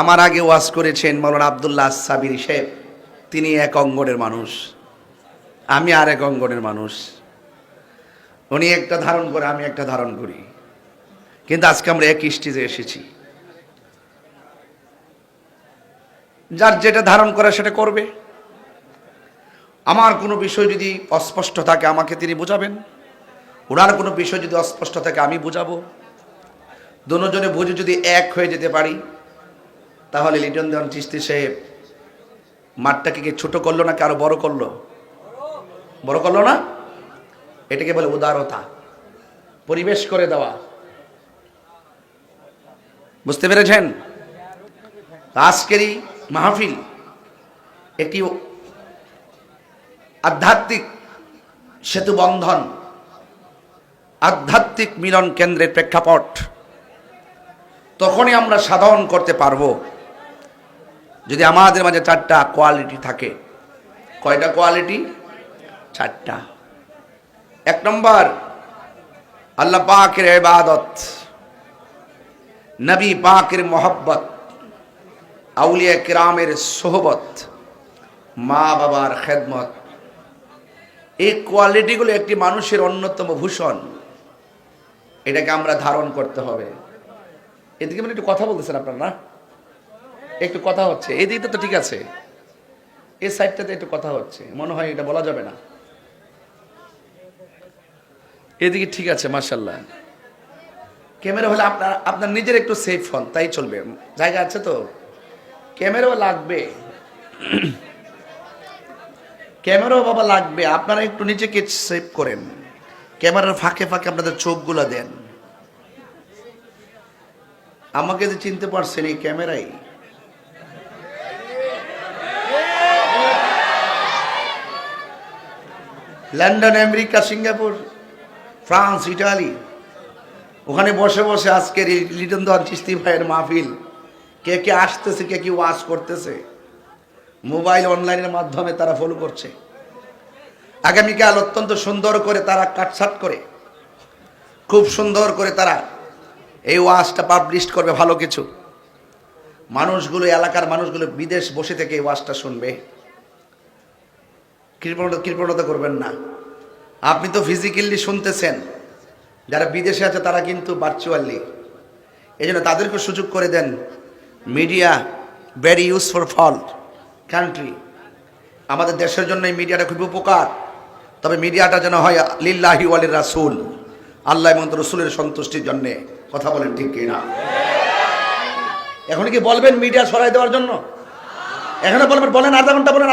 আমার আগে ওয়াজ করেছেন মাওলানা আব্দুল্লাহ সাবির সাহেব, তিনি এক অঙ্গনের মানুষ, আমি আর এক অঙ্গনের মানুষ। উনি একটা ধারণ করে, আমি একটা ধারণ করি, কিন্তু আজকে আমরা এক স্টেজে এসেছি। যার যেটা ধারণ করা সেটা করবে। আমার কোনো বিষয় যদি অস্পষ্ট থাকে আমাকে তিনি বুঝাবেন, ওনার কোনো বিষয় যদি অস্পষ্ট থাকে আমি বুঝাবো। দুজনে বুঝে যদি এক হয়ে যেতে পারি তাহলে লিটন দেওয়ান চিশতি সাহেব মাঠটাকে কি ছোট করলো নাকি আরো বড় করলো? বড় করলো না? এটাকে বলে উদারতা, পরিবেশ করে দেওয়া। বুঝতে পেরেছেন? আজকেরই মাহফিল একটি আধ্যাত্মিক সেতু বন্ধন, আধ্যাত্মিক মিলন কেন্দ্রের প্রেক্ষাপট। তখনই আমরা সাধন করতে পারবো যদি আমাদের মাঝে চারটা কোয়ালিটি থাকে। কয়টা কোয়ালিটি? চারটা। এক নম্বর, আল্লাহ পাকের ইবাদত, নবী পাকের মোহব্বত, আউলিয়া কিরামের সোহবত, মা বাবার খেদমত। এই কোয়ালিটিগুলো একটি মানুষের অন্যতম ভূষণ। এটাকে আমরা ধারণ করতে হবে। এদিকে মানে একটু কথা বলতেছেন আপনারা না? একটু কথা হচ্ছে, এই দিকটা তো ঠিক আছে, এই সাইডটাতে একটু কথা হচ্ছে, মনে হয় এটা বলা যাবে না। এদিকে ঠিক আছে, মাশাআল্লাহ। ক্যামেরা হলে আপনার নিজের একটু সেফ হন, তাই চলবে। জায়গা আছে তো? ক্যামেরাও লাগবে, ক্যামেরাও বাবা লাগবে। আপনারা একটু নিজেকে সেভ করেন, ক্যামেরার ফাঁকে ফাঁকে আপনাদের চোখগুলো দেন। আমাকে যে চিনতে পারছেন এই ক্যামেরাই। London, America, Singapore, France, Italy, ওখানে বসে বসে আজকের এই লিটন দেওয়ান চিশতি ভাইয়ের মাহফিল কে কে আসতেছে, কে কি ওয়াজ করতেছে, মোবাইল অনলাইনের মাধ্যমে তারা ফলো করছে। আগামীকাল অত্যন্ত সুন্দর করে তারা কাটছাট করে, খুব সুন্দর করে তারা এই ওয়াজটা পাবলিশ করবে। ভালো কিছু মানুষগুলো, এলাকার মানুষগুলো বিদেশ বসে থেকে এই ওয়াজটা শুনবে। কৃপণতা করবেন না। আপনি তো ফিজিক্যালি শুনতেছেন, যারা বিদেশে আছে তারা কিন্তু ভার্চুয়ালি। এই জন্য তাদেরকে সুযোগ করে দেন। Media very useful for country. আমাদের দেশের জন্য এই মিডিয়াটা খুব উপকার, তবে মিডিয়াটা যেন হয় লিল্লাহি ওয়ালির রাসূল, আল্লাহ এবং রসুলের সন্তুষ্টির জন্যে। কথা বলেন ঠিক কিনা? এখন কি বলবেন মিডিয়া সরাই দেওয়ার জন্য? এখানে বলবেন, বলেন আধা ঘন্টা বলেন,